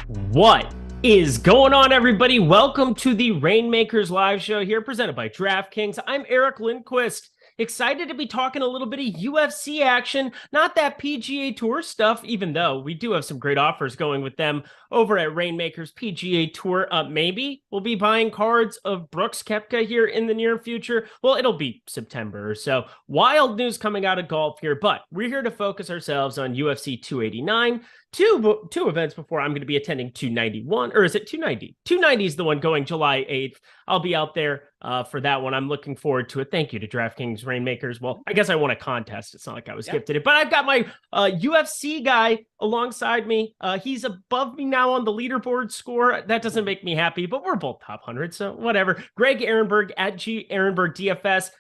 What is going on, everybody? Welcome to the Reignmakers live show here, presented by DraftKings. I'm Eric Lindquist. Excited to be talking a little bit of UFC action, not that PGA Tour stuff, even though we do have some great offers going with them over at Reignmakers PGA Tour. Maybe we'll be buying cards of Brooks Koepka here in the near future. Well, it'll be September or so. Wild news coming out of golf here, but we're here to focus ourselves on UFC 289. Two events before I'm going to be attending 291, or is it 290? 290 is the one going July 8th. I'll be out there for that one. I'm looking forward to it. Thank you to DraftKings Reignmakers. Well, I guess I won a contest. It's not like I was gifted it, but I've got my UFC guy alongside me. He's above me now on the leaderboard score. That doesn't make me happy, but we're both top 100, so whatever. Greg Ehrenberg at G Ehrenberg DFS.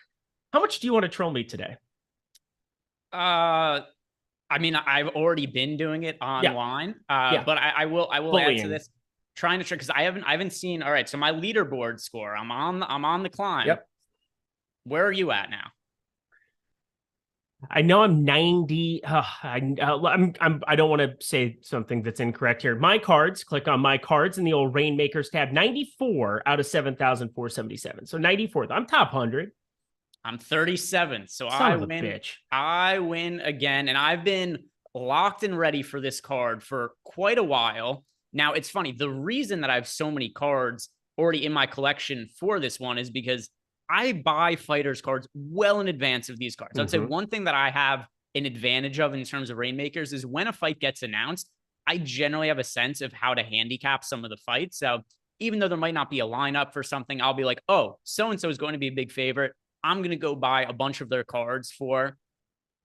How much do you want to troll me today? I mean, I've already been doing it online, but I will add to this, trying to trick, because I haven't seen. All right, so my leaderboard score, I'm on the climb. Yep. Where are you at now? I know I'm 90. I don't want to say something that's incorrect here. My cards, click on my cards in the old Reignmakers tab. 94 out of 7,477. So 94. I'm top 100. I'm 37, so I win. Bitch. I win again, and I've been locked and ready for this card for quite a while. Now, it's funny. The reason that I have so many cards already in my collection for this one is because I buy fighters cards well in advance of these cards. I'd say one thing that I have an advantage of in terms of Reignmakers is when a fight gets announced, I generally have a sense of how to handicap some of the fights. So even though there might not be a lineup for something, I'll be like, oh, so-and-so is going to be a big favorite. I'm going to go buy a bunch of their cards for,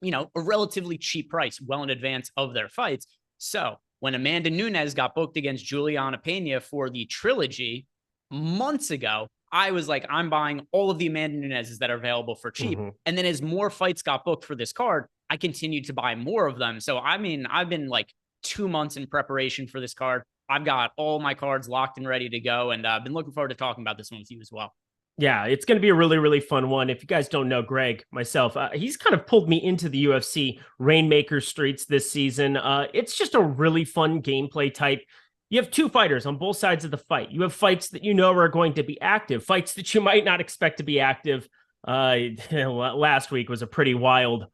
a relatively cheap price well in advance of their fights. So when Amanda Nunes got booked against Juliana Pena for the trilogy months ago, I was like, I'm buying all of the Amanda Nuneses that are available for cheap. And then as more fights got booked for this card, I continued to buy more of them. So, I mean, I've been like 2 months in preparation for this card. I've got all my cards locked and ready to go. And I've been looking forward to talking about this one with you as well. Yeah, it's going to be a really, really fun one. If you guys don't know Greg, myself, he's kind of pulled me into the UFC Reignmaker streets this season. It's just a really fun gameplay type. You have two fighters on both sides of the fight. You have fights that you know are going to be active, fights that you might not expect to be active. Last week was a pretty wild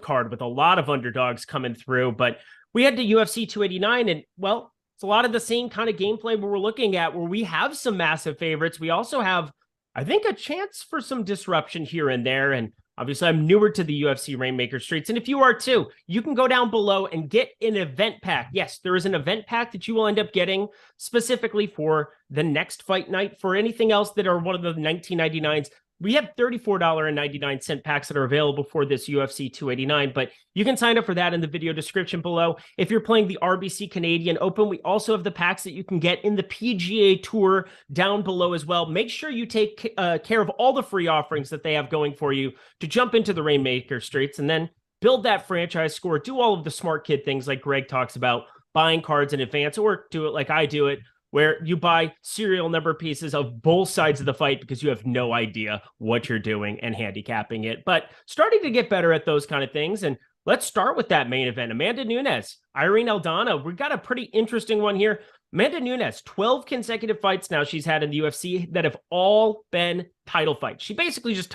card with a lot of underdogs coming through. But we had the UFC 289, and, well, it's a lot of the same kind of gameplay we're looking at, where we have some massive favorites. We also have, I think, a chance for some disruption here and there. And obviously, I'm newer to the UFC Reignmaker streets. And if you are too, you can go down below and get an event pack. Yes, there is an event pack that you will end up getting specifically for the next fight night. For anything else that are one of the 1999s, we have $34.99 packs that are available for this UFC 289, but you can sign up for that in the video description below. If you're playing the RBC Canadian Open, we also have the packs that you can get in the PGA Tour down below as well. Make sure you take care of all the free offerings that they have going for you to jump into the Reignmaker streets and then build that franchise score. Do all of the smart kid things like Greg talks about, buying cards in advance, or do it like I do it, where you buy serial number pieces of both sides of the fight because you have no idea what you're doing and handicapping it. But starting to get better at those kind of things. And let's start with that main event. Amanda Nunes, Irene Aldana. We've got a pretty interesting one here. Amanda Nunes, 12 consecutive fights now she's had in the UFC that have all been title fights. She basically just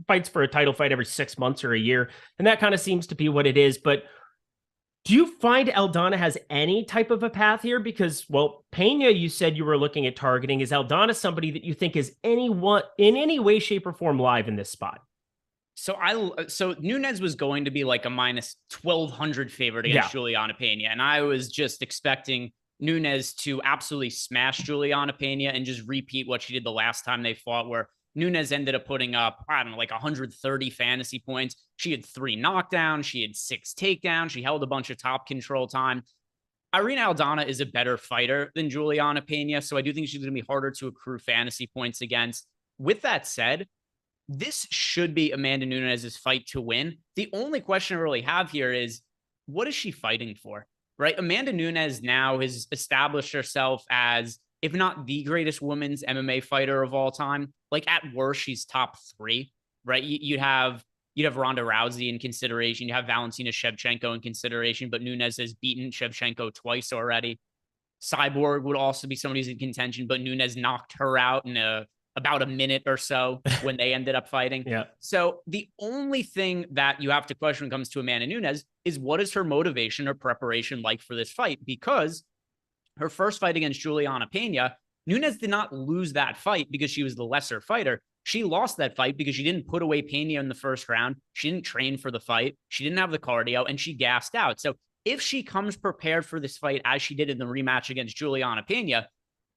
fights for a title fight every 6 months or a year. And that kind of seems to be what it is. But do you find Aldana has any type of a path here? Because, well, Pena, you said you were looking at targeting. Is Aldana somebody that you think is anyone in any way, shape, or form live in this spot? So Nunes was going to be like a minus 1,200 favorite against Juliana Pena, and I was just expecting Nunes to absolutely smash Juliana Pena and just repeat what she did the last time they fought, where Nunes ended up putting up, I don't know, like 130 fantasy points. She had 3 knockdowns. She had 6 takedowns. She held a bunch of top control time. Irene Aldana is a better fighter than Juliana Pena, so I do think she's going to be harder to accrue fantasy points against. With that said, this should be Amanda Nunes' fight to win. The only question I really have here is, what is she fighting for, right? Amanda Nunes now has established herself as, if not the greatest women's MMA fighter of all time, like at worst, she's top 3, right? You'd have Ronda Rousey in consideration. You have Valentina Shevchenko in consideration, but Nunes has beaten Shevchenko twice already. Cyborg would also be somebody who's in contention, but Nunes knocked her out in about a minute or so when they ended up fighting. Yeah. So the only thing that you have to question when it comes to Amanda Nunes is what is her motivation or preparation like for this fight? Because her first fight against Juliana Pena, Nunes did not lose that fight because she was the lesser fighter. She lost that fight because she didn't put away Pena in the first round. She didn't train for the fight. She didn't have the cardio, and she gassed out. So if she comes prepared for this fight as she did in the rematch against Juliana Pena,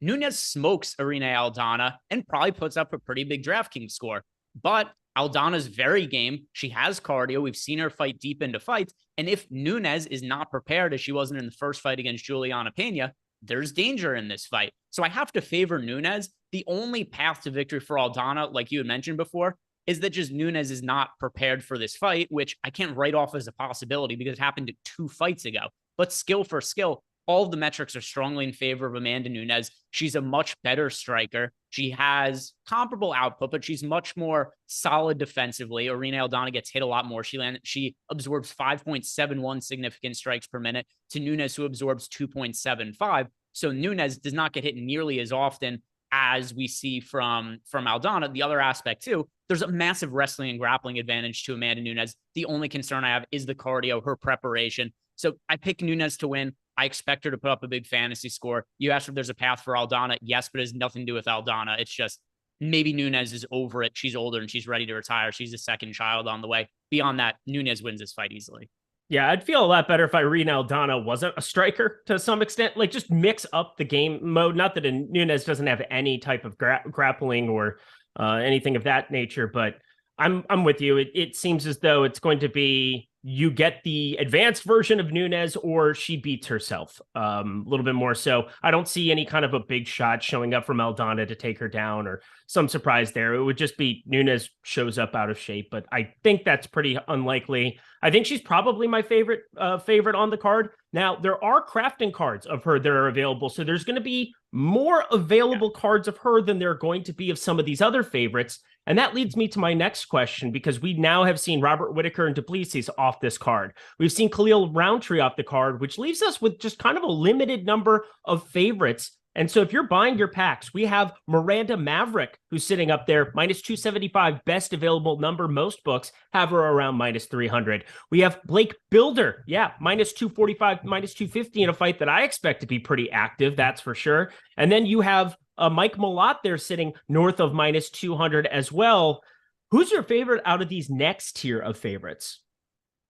Nunes smokes Irene Aldana and probably puts up a pretty big DraftKings score. But Aldana's very game. She has cardio. We've seen her fight deep into fights. And if Nunes is not prepared as she wasn't in the first fight against Juliana Pena, there's danger in this fight. So I have to favor Nunes. The only path to victory for Aldana, like you had mentioned before, is that just Nunes is not prepared for this fight, which I can't write off as a possibility because it happened 2 fights ago. But skill for skill, all of the metrics are strongly in favor of Amanda Nunes. She's a much better striker. She has comparable output, but she's much more solid defensively. Irene Aldana gets hit a lot more. She absorbs 5.71 significant strikes per minute to Nunes, who absorbs 2.75. So Nunes does not get hit nearly as often as we see from Aldana. The other aspect too, there's a massive wrestling and grappling advantage to Amanda Nunes. The only concern I have is the cardio, her preparation. So I pick Nunes to win. I expect her to put up a big fantasy score. You asked if there's a path for Aldana. Yes, but it has nothing to do with Aldana. It's just maybe Nunes is over it. She's older and she's ready to retire. She's a second child on the way. Beyond that, Nunes wins this fight easily. Yeah, I'd feel a lot better if Irene Aldana wasn't a striker to some extent. Like, just mix up the game mode. Not that Nunes doesn't have any type of grappling or anything of that nature, but I'm with you. It seems as though it's going to be you get the advanced version of Nunes or she beats herself a little bit more. So I don't see any kind of a big shot showing up from Aldana to take her down or some surprise there. It would just be Nunes shows up out of shape, but I think that's pretty unlikely. I think she's probably my favorite on the card. Now, there are crafting cards of her that are available, so there's going to be more available cards of her than there are going to be of some of these other favorites. And that leads me to my next question, because we now have seen Robert Whittaker and Duplessis off this card. We've seen Khalil Roundtree off the card, which leaves us with just kind of a limited number of favorites. And so if you're buying your packs, we have Miranda Maverick, who's sitting up there, minus 275, best available number. Most books have her around minus 300. We have Blake Builder, minus 245, minus 250 in a fight that I expect to be pretty active, that's for sure. And then you have Mike Malott there sitting north of minus 200 as well. Who's your favorite out of these next tier of favorites?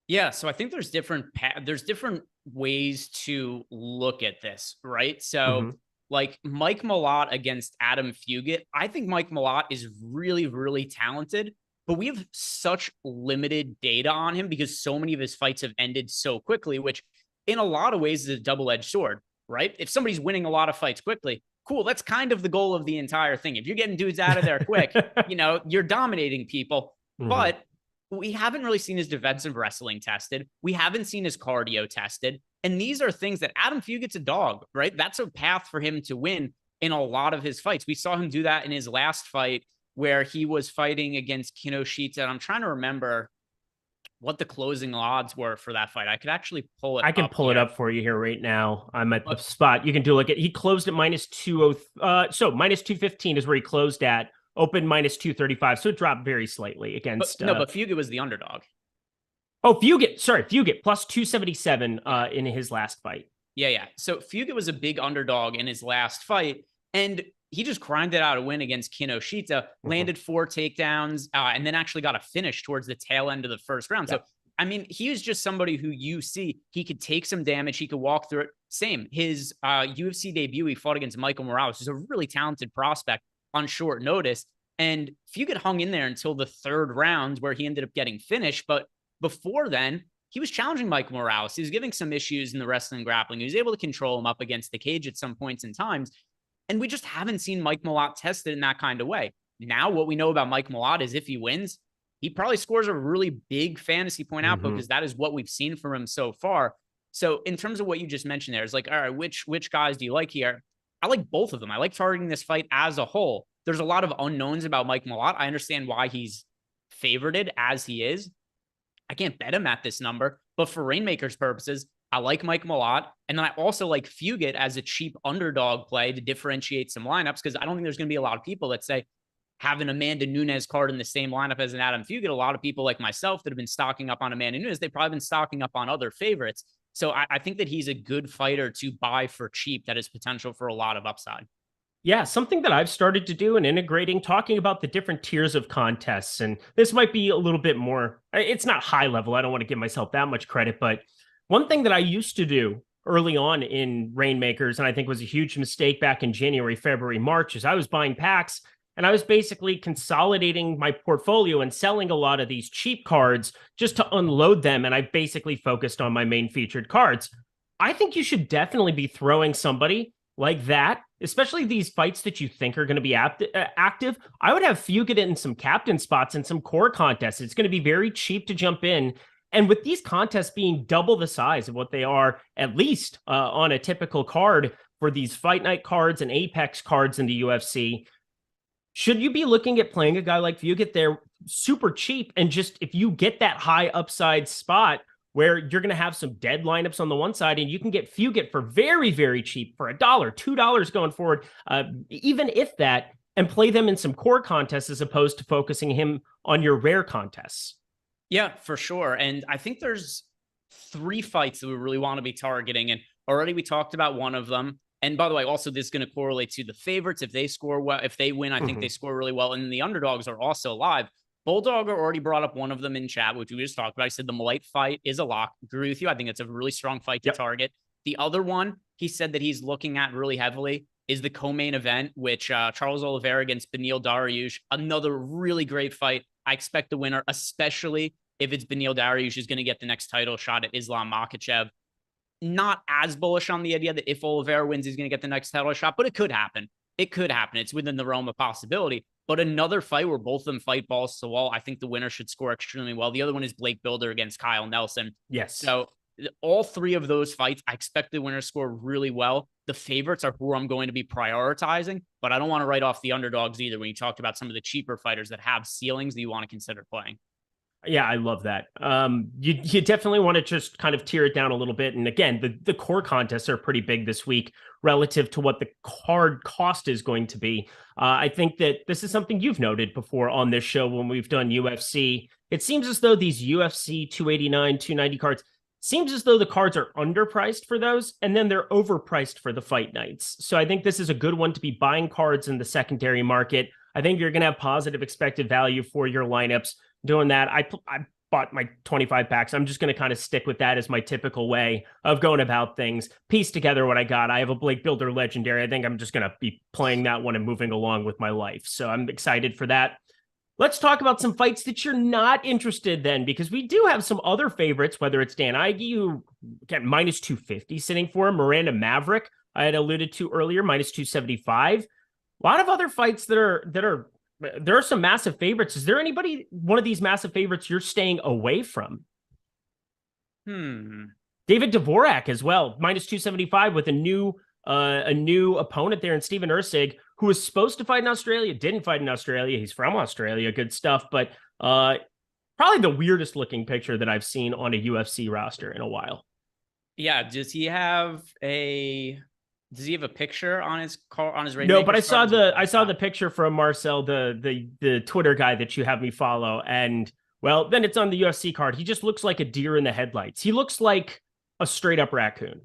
Yeah, so I think there's different ways to look at this, right? So like Mike Malott against Adam Fugit, I think Mike Malott is really, really talented, but we have such limited data on him because so many of his fights have ended so quickly, which in a lot of ways is a double-edged sword, right? If somebody's winning a lot of fights quickly, cool, that's kind of the goal of the entire thing. If you're getting dudes out of there quick, you're dominating people. But we haven't really seen his defensive wrestling tested. We haven't seen his cardio tested. And these are things that Adam Fugit's a dog, right? That's a path for him to win in a lot of his fights. We saw him do that in his last fight where he was fighting against Kinoshita. And I'm trying to remember what the closing odds were for that fight. I could actually pull it up. I can pull it up for you here right now. I'm at the spot. You can do look at, he closed at minus 20. So minus 215 is where he closed at. Open minus 235. So it dropped very slightly against. But Fugit was the underdog. Oh, Fugit plus 277 in his last fight. Yeah. So Fugit was a big underdog in his last fight, and he just grinded out a win against Kinoshita, landed 4 takedowns, and then actually got a finish towards the tail end of the first round. So, I mean, he was just somebody who you see, he could take some damage, he could walk through it. Same, his UFC debut, he fought against Michael Morales, who's a really talented prospect on short notice. And Fugit hung in there until the 3rd round where he ended up getting finished. But before then, he was challenging Mike Morales. He was giving some issues in the wrestling grappling. He was able to control him up against the cage at some points in times. And we just haven't seen Mike Malott tested in that kind of way. Now, what we know about Mike Malott is if he wins, he probably scores a really big fantasy point output because that is what we've seen from him so far. So in terms of what you just mentioned there, it's like, all right, which guys do you like here? I like both of them. I like targeting this fight as a whole. There's a lot of unknowns about Mike Malott. I understand why he's favorited as he is. I can't bet him at this number, but for Reignmakers purposes, I like Mike Malott. And then I also like Fugit as a cheap underdog play to differentiate some lineups, because I don't think there's going to be a lot of people that say have an Amanda Nunes card in the same lineup as an Adam Fugit. A lot of people like myself that have been stocking up on Amanda Nunes, they've probably been stocking up on other favorites. So I think that he's a good fighter to buy for cheap that has potential for a lot of upside. Yeah, something that I've started to do and integrating, talking about the different tiers of contests. And this might be a little bit more, it's not high level. I don't want to give myself that much credit. But one thing that I used to do early on in Reignmakers, and I think was a huge mistake back in January, February, March, is I was buying packs and I was basically consolidating my portfolio and selling a lot of these cheap cards just to unload them. And I basically focused on my main featured cards. I think you should definitely be throwing somebody like that, especially these fights that you think are going to be active. I would have Fugit in some captain spots and some core contests. It's going to be very cheap to jump in. And with these contests being double the size of what they are, at least on a typical card for these fight night cards and Apex cards in the UFC, should you be looking at playing a guy like Fugit there super cheap? And just if you get that high upside spot, where you're going to have some dead lineups on the one side, and you can get Fugit for very, very cheap, for $1, $2 going forward, even if that, and play them in some core contests as opposed to focusing him on your rare contests. Yeah, for sure. And I think there's 3 fights that we really want to be targeting. And already we talked about one of them. And by the way, also this is going to correlate to the favorites. If they score well, if they win, I think they score really well. And the underdogs are also live. Bulldogger already brought up one of them in chat, which we just talked about. I said the Malite fight is a lock. Agree with you. I think it's a really strong fight to target. The other one he said that he's looking at really heavily is the co-main event, which Charles Oliveira against Beneil Dariush. Another really great fight. I expect the winner, especially if it's Beneil Dariush, is going to get the next title shot at Islam Makhachev. Not as bullish on the idea that if Oliveira wins, he's going to get the next title shot, but it could happen. It could happen. It's within the realm of possibility. But another fight where both of them fight balls to the wall, I think the winner should score extremely well. The other one is Blake Builder against Kyle Nelson. Yes. So all 3 of those fights, I expect the winner to score really well. The favorites are who I'm going to be prioritizing, but I don't want to write off the underdogs either when you talked about some of the cheaper fighters that have ceilings that you want to consider playing. Yeah, I love that. You definitely want to just kind of tear it down a little bit. And again, the core contests are pretty big this week relative to what the card cost is going to be. I think that this is something you've noted before on this show when we've done UFC. It seems as though these UFC 289, 290 cards, seems as though the cards are underpriced for those, and then they're overpriced for the fight nights. So I think this is a good one to be buying cards in the secondary market. I think you're going to have positive expected value for your lineups doing that. I bought my 25 packs. I'm just going to kind of stick with that as my typical way of going about things, piece together what I got. I have a Blake Builder legendary. I think I'm just going to be playing that one and moving along with my life. So I'm excited for that. Let's talk about some fights that you're not interested in, because we do have some other favorites, whether it's Dan Ige, who got minus 250 sitting for him, Miranda Maverick, I had alluded to earlier, minus 275. A lot of other fights there are some massive favorites. Is there anybody, one of these massive favorites, you're staying away from? David Dvorak as well, minus 275 with a new opponent there in Steven Erceg, who was supposed to fight in Australia, didn't fight in Australia. He's from Australia, good stuff, but probably the weirdest looking picture that I've seen on a UFC roster in a while. Yeah, does he have a picture on his car, on his Reignmakers? No, but I saw the picture from Marcel, the Twitter guy that you have me follow, and well, then it's on the UFC card. He just looks like a deer in the headlights. He looks like a straight up raccoon.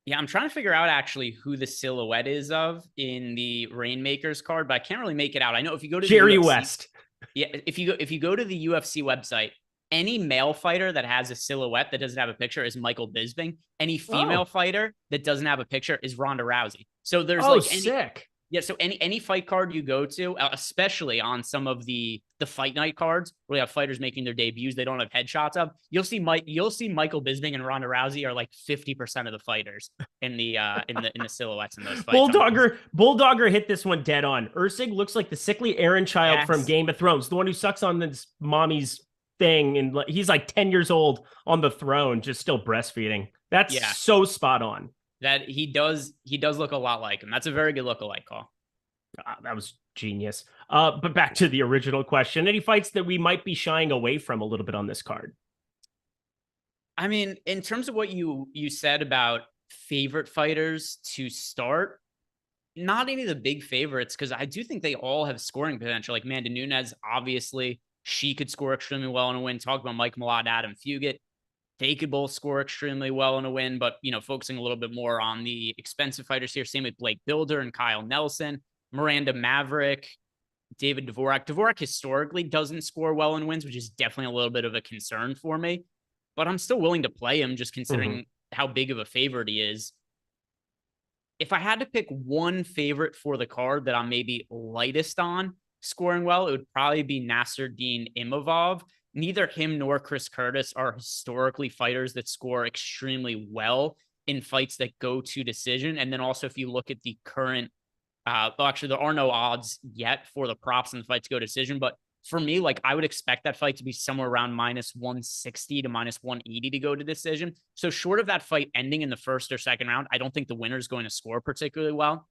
Yeah, I'm trying to figure out actually who the silhouette is of in the Reignmakers card, but I can't really make it out. I know if you go to Jerry the UFC, West. Yeah, if you go to the UFC website, any male fighter that has a silhouette that doesn't have a picture is Michael Bisping. Any female fighter that doesn't have a picture is Ronda Rousey. So there's sick. Yeah, so any fight card you go to, especially on some of the fight night cards where you have fighters making their debuts they don't have headshots of, you'll see Michael Bisping and Ronda Rousey are like 50% of the fighters in the silhouettes in those fights. Bulldogger hit this one dead on. Erceg looks like the sickly Aaron child from Game of Thrones, the one who sucks on this mommy's thing, and he's like 10 years old on the throne, just still breastfeeding. That's so spot on. That he does look a lot like him. That's a very good lookalike call. That was genius. But back to the original question. Any fights that we might be shying away from a little bit on this card? I mean, in terms of what you said about favorite fighters to start, not any of the big favorites, because I do think they all have scoring potential. Like Amanda Nunes, obviously, she could score extremely well in a win. Talk about Mike Malott, Adam Fugit. They could both score extremely well in a win, but focusing a little bit more on the expensive fighters here. Same with Blake Builder and Kyle Nelson, Miranda Maverick, David Dvorak. Dvorak historically doesn't score well in wins, which is definitely a little bit of a concern for me. But I'm still willing to play him just considering how big of a favorite he is. If I had to pick one favorite for the card that I'm maybe lightest on scoring well, it would probably be Nasruddin Imavov. Neither him nor Chris Curtis are historically fighters that score extremely well in fights that go to decision. And then also, if you look at the current, well, actually, there are no odds yet for the props in the fight to go decision, but for me, like I would expect that fight to be somewhere around -160 to -180 to go to decision. So short of that fight ending in the first or second round, I don't think the winner is going to score particularly well.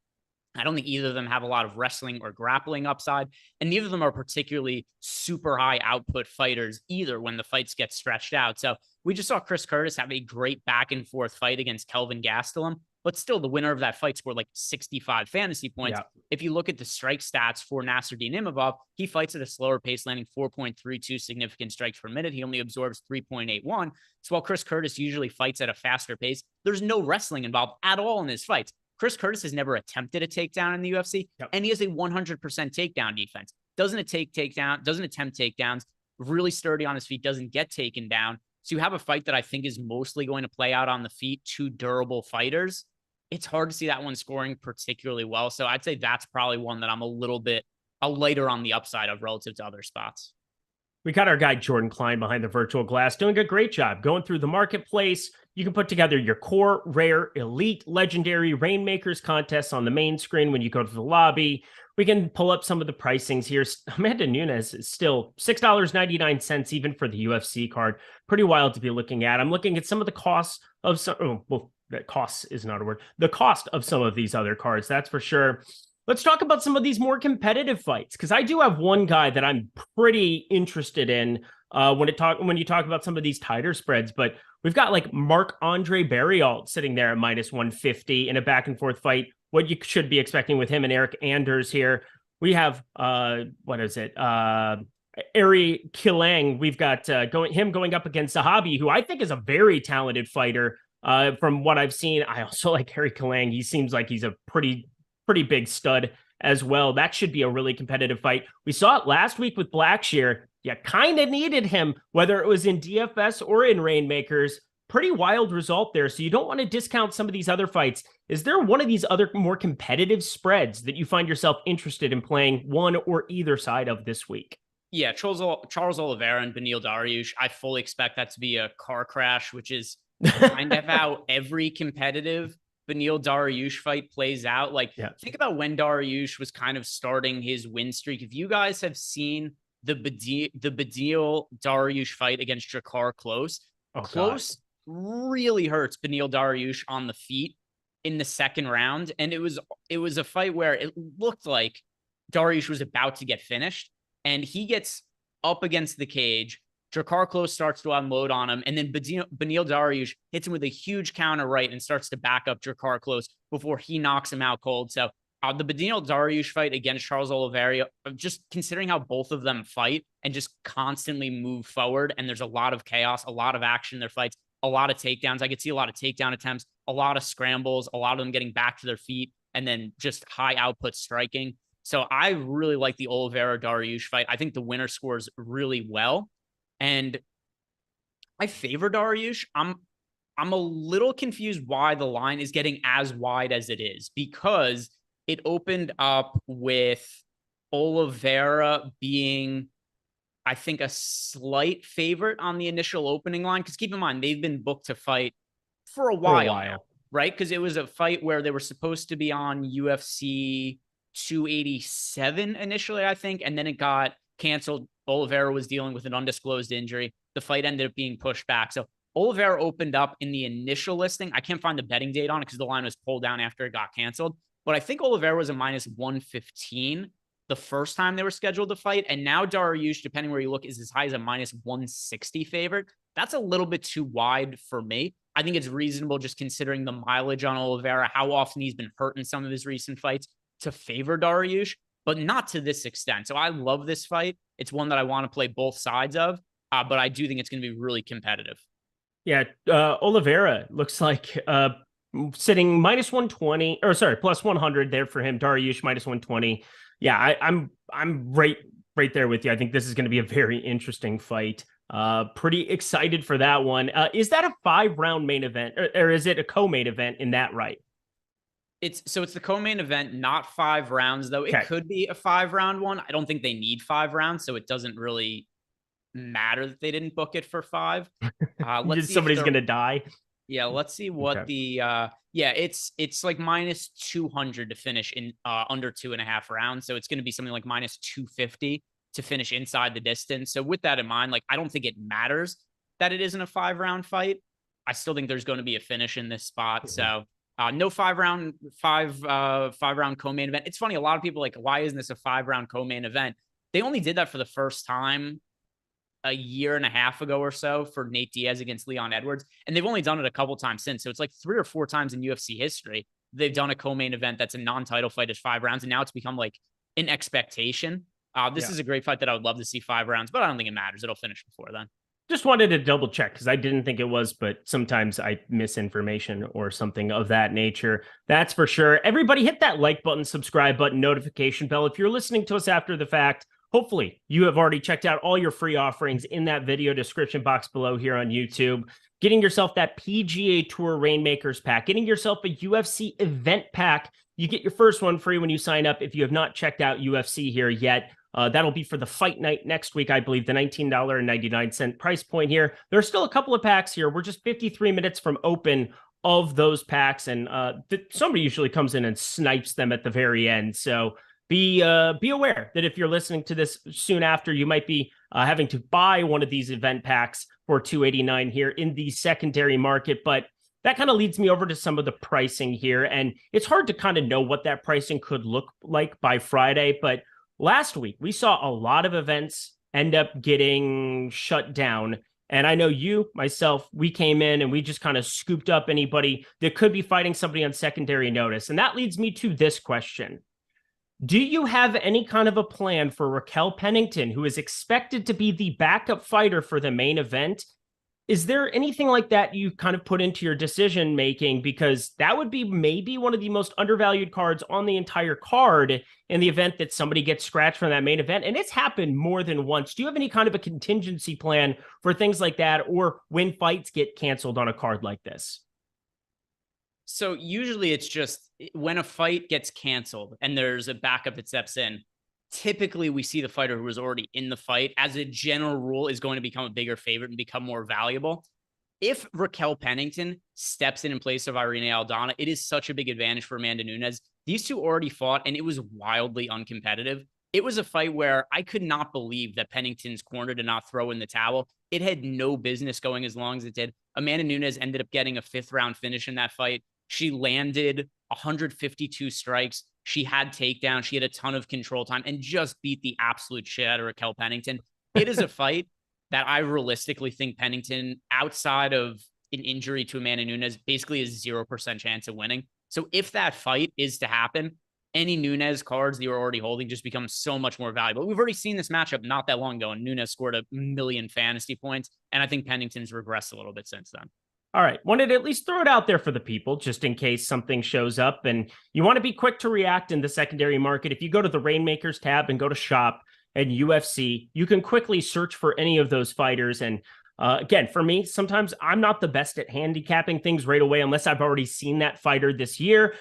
I don't think either of them have a lot of wrestling or grappling upside, and neither of them are particularly super high output fighters either when the fights get stretched out. So we just saw Chris Curtis have a great back and forth fight against Kelvin Gastelum, but still the winner of that fight scored like 65 fantasy points. Yeah. If you look at the strike stats for Nasruddin Imavov, he fights at a slower pace, landing 4.32 significant strikes per minute. He only absorbs 3.81. So while Chris Curtis usually fights at a faster pace, there's no wrestling involved at all in his fights. Chris Curtis has never attempted a takedown in the UFC, and he has a 100% takedown defense. Doesn't attempt takedowns, really sturdy on his feet, doesn't get taken down. So you have a fight that I think is mostly going to play out on the feet, two durable fighters. It's hard to see that one scoring particularly well. So I'd say that's probably one that I'm a lighter on the upside of relative to other spots. We got our guy Jordan Klein behind the virtual glass doing a great job going through the marketplace. You can put together your core, rare, elite, legendary Reignmakers contests on the main screen when you go to the lobby. We can pull up some of the pricings here. Amanda Nunes is still $6.99 even for the UFC card. Pretty wild to be looking at. I'm looking at some of the costs of some, that costs is not a word. The cost of some of these other cards, that's for sure. Let's talk about some of these more competitive fights, because I do have one guy that I'm pretty interested in when you talk about some of these tighter spreads. But we've got like Marc-Andre Barriault sitting there at -150 in a back and forth fight. What you should be expecting with him and Eric Anders here. We have Ari Kilang. We've got going up against Zahabi, who I think is a very talented fighter. From what I've seen, I also like Ari Kilang. He seems like he's a pretty big stud as well. That should be a really competitive fight. We saw it last week with Blackshear. You kind of needed him, whether it was in DFS or in Reignmakers. Pretty wild result there. So you don't want to discount some of these other fights. Is there one of these other more competitive spreads that you find yourself interested in playing one or either side of this week? Yeah, Charles Oliveira and Beneil Dariush. I fully expect that to be a car crash, which is kind of how every competitive Beneil Dariush fight plays out. Think about when Dariush was kind of starting his win streak. If you guys have seen the Beneil Dariush fight against Drakkar Klose, Klose really hurts Beneil Dariush on the feet in the second round. And it was a fight where it looked like Dariush was about to get finished, and he gets up against the cage. Drakkar Klose starts to unload on him, and then Beneil Dariush hits him with a huge counter right and starts to back up Drakkar Klose before he knocks him out cold. So the Beneil Dariush fight against Charles Oliveira, just considering how both of them fight and just constantly move forward, and there's a lot of chaos, a lot of action in their fights, a lot of takedowns. I could see a lot of takedown attempts, a lot of scrambles, a lot of them getting back to their feet, and then just high output striking. So I really like the Oliveira-Dariush fight. I think the winner scores really well. And I favor Dariush. I'm a little confused why the line is getting as wide as it is, because it opened up with Oliveira being, I think, a slight favorite on the initial opening line. Because keep in mind, they've been booked to fight for a while now, right? Because it was a fight where they were supposed to be on UFC 287 initially, I think, and then it got canceled. Oliveira was dealing with an undisclosed injury. The fight ended up being pushed back. So Oliveira opened up in the initial listing. I can't find the betting date on it because the line was pulled down after it got canceled. But I think Oliveira was a -115 the first time they were scheduled to fight. And now Dariush, depending where you look, is as high as a -160 favorite. That's a little bit too wide for me. I think it's reasonable just considering the mileage on Oliveira, how often he's been hurt in some of his recent fights, to favor Dariush, but not to this extent. So I love this fight. It's one that I want to play both sides of, but I do think it's going to be really competitive. Yeah, Oliveira looks like sitting minus 120, or sorry, plus 100 there for him. Dariush minus 120. Yeah, I'm right there with you. I think this is going to be a very interesting fight. Pretty excited for that one. Is that a 5-round main event, or is it a co-main event in that, right? It's the co-main event, not 5 rounds, though. It could be a 5-round one. I don't think they need 5 rounds, so it doesn't really matter that they didn't book it for 5. Let's see, somebody's gonna die. Yeah, let's see what it's like minus 200 to finish in under 2.5 rounds. So it's going to be something like minus 250 to finish inside the distance. So with that in mind, like, I don't think it matters that it isn't a 5-round fight. I still think there's going to be a finish in this spot. So no 5-round co-main event. It's funny. A lot of people like, why isn't this a 5-round co-main event? They only did that for the first time a year and a half ago or so for Nate Diaz against Leon Edwards. And they've only done it a couple times since. So it's like 3 or 4 times in UFC history they've done a co-main event that's a non-title fight as 5 rounds. And now it's become like an expectation. This is a great fight that I would love to see 5 rounds, but I don't think it matters. It'll finish before then. Just wanted to double check because I didn't think it was, but sometimes I miss information or something of that nature. That's for sure. Everybody hit that like button, subscribe button, notification bell. If you're listening to us after the fact, hopefully you have already checked out all your free offerings in that video description box below here on YouTube. Getting yourself that PGA Tour Reignmakers pack, getting yourself a UFC event pack. You get your first one free when you sign up if you have not checked out UFC here yet. That'll be for the fight night next week, I believe, the $19.99 price point here. There are still a couple of packs here. We're just 53 minutes from open of those packs, and somebody usually comes in and snipes them at the very end. So be aware that if you're listening to this soon after, you might be having to buy one of these event packs for $289 here in the secondary market. But that kind of leads me over to some of the pricing here, and it's hard to kind of know what that pricing could look like by Friday, but last week, we saw a lot of events end up getting shut down. And I know you, myself, we came in and we just kind of scooped up anybody that could be fighting somebody on secondary notice. And that leads me to this question. Do you have any kind of a plan for Raquel Pennington, who is expected to be the backup fighter for the main event? Is there anything like that you kind of put into your decision making? Because that would be maybe one of the most undervalued cards on the entire card in the event that somebody gets scratched from that main event. And it's happened more than once. Do you have any kind of a contingency plan for things like that, or when fights get canceled on a card like this? So usually it's just when a fight gets canceled and there's a backup that steps in, typically we see the fighter who was already in the fight, as a general rule, is going to become a bigger favorite and become more valuable. If Raquel Pennington steps in place of Irene Aldana, it is such a big advantage for Amanda Nunes. These two already fought, and it was wildly uncompetitive. It was a fight where I could not believe that Pennington's corner did not throw in the towel. It had no business going as long as it did. Amanda Nunes ended up getting a 5th-round finish in that fight. She landed 152 strikes. She had takedown. She had a ton of control time and just beat the absolute shit out of Raquel Pennington. It is a fight that I realistically think Pennington, outside of an injury to Amanda Nunes, basically is 0% chance of winning. So if that fight is to happen, any Nunes cards that you're already holding just become so much more valuable. We've already seen this matchup not that long ago, and Nunes scored 1 million fantasy points, and I think Pennington's regressed a little bit since then. All right. Wanted to at least throw it out there for the people, just in case something shows up and you want to be quick to react in the secondary market. If you go to the Reignmakers tab and go to shop and UFC, you can quickly search for any of those fighters. And again, for me, sometimes I'm not the best at handicapping things right away, unless I've already seen that fighter this year.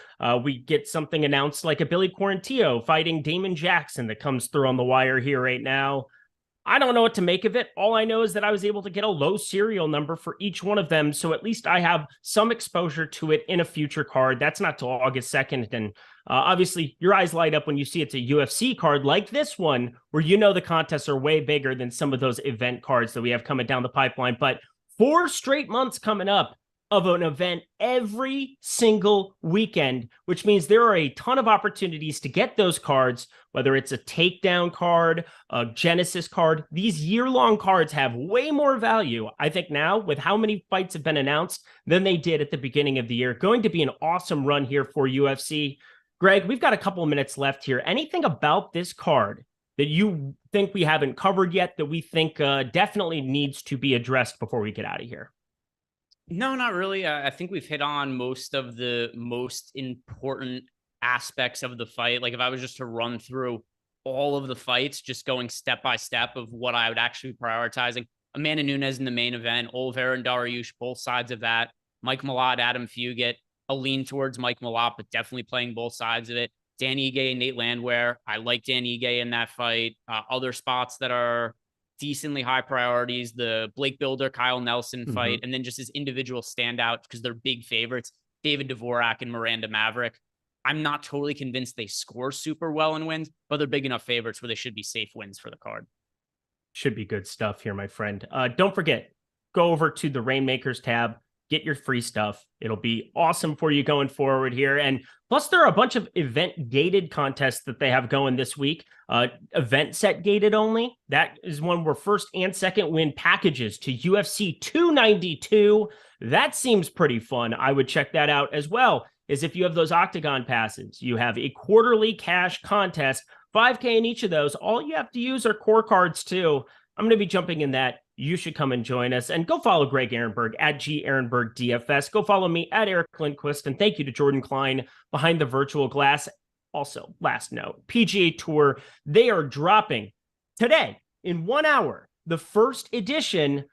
We get something announced like a Billy Quarantillo fighting Damon Jackson that comes through on the wire here right now. I don't know what to make of it. All I know is that I was able to get a low serial number for each one of them. So at least I have some exposure to it in a future card. That's not till August 2nd. And obviously your eyes light up when you see it's a UFC card like this one, where you know the contests are way bigger than some of those event cards that we have coming down the pipeline. But 4 straight months coming up of an event every single weekend, which means there are a ton of opportunities to get those cards, whether it's a takedown card, a Genesis card. These year-long cards have way more value, I think, now with how many fights have been announced than they did at the beginning of the year. Going to be an awesome run here for UFC. Greg, we've got a couple of minutes left here. Anything about this card that you think we haven't covered yet that we think definitely needs to be addressed before we get out of here? No, not really. I think we've hit on most of the most important aspects of the fight. Like if I was just to run through all of the fights, just going step by step of what I would actually be prioritizing. Amanda Nunes in the main event, Oliveira and Dariush, both sides of that. Mike Malott, Adam Fugit, a lean towards Mike Malott, but definitely playing both sides of it. Dan Ige and Nate Landwehr. I like Dan Ige in that fight. Other spots that are decently high priorities, the Blake Builder, Kyle Nelson fight, and then just his individual standout because they're big favorites, David Dvorak and Miranda Maverick. I'm not totally convinced they score super well in wins, but they're big enough favorites where they should be safe wins for the card. Should be good stuff here, my friend. Don't forget, go over to the Reignmakers tab, get your free stuff. It'll be awesome for you going forward here. And plus, there are a bunch of event gated contests that they have going this week. Event set gated only. That is one where first and second win packages to UFC 292. That seems pretty fun. I would check that out as well. Is if you have those Octagon passes, you have a quarterly cash contest, 5K in each of those. All you have to use are core cards too. I'm going to be jumping in that. You should come and join us, and go follow Greg Ehrenberg at G Ehrenberg DFS. Go follow me at Eric Lindquist, and thank you to Jordan Klein behind the virtual glass. Also, last note, PGA Tour, they are dropping today in 1 hour, the first edition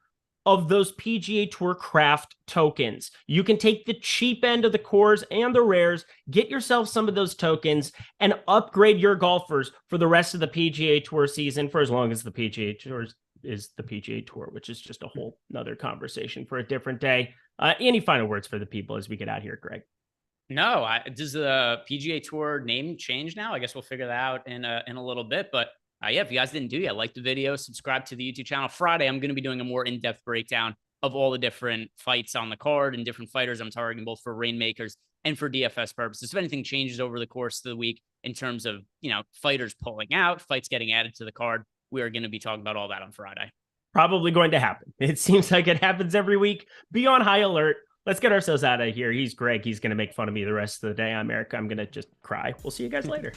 of those PGA Tour craft tokens. You can take the cheap end of the cores and the rares, get yourself some of those tokens, and upgrade your golfers for the rest of the PGA Tour season, for as long as the PGA Tour is the PGA Tour, which is just a whole nother conversation for a different day. Any final words for the people as we get out here, Greg? No, does the PGA Tour name change now? I guess we'll figure that out in a little bit. But yeah, if you guys didn't do yet, like the video, subscribe to the YouTube channel. Friday, I'm going to be doing a more in-depth breakdown of all the different fights on the card and different fighters I'm targeting, both for Reignmakers and for DFS purposes. If anything changes over the course of the week in terms of, fighters pulling out, fights getting added to the card, we are going to be talking about all that on Friday. Probably going to happen. It seems like it happens every week. Be on high alert. Let's get ourselves out of here. He's Greg. He's going to make fun of me the rest of the day. I'm Eric. I'm going to just cry. We'll see you guys later.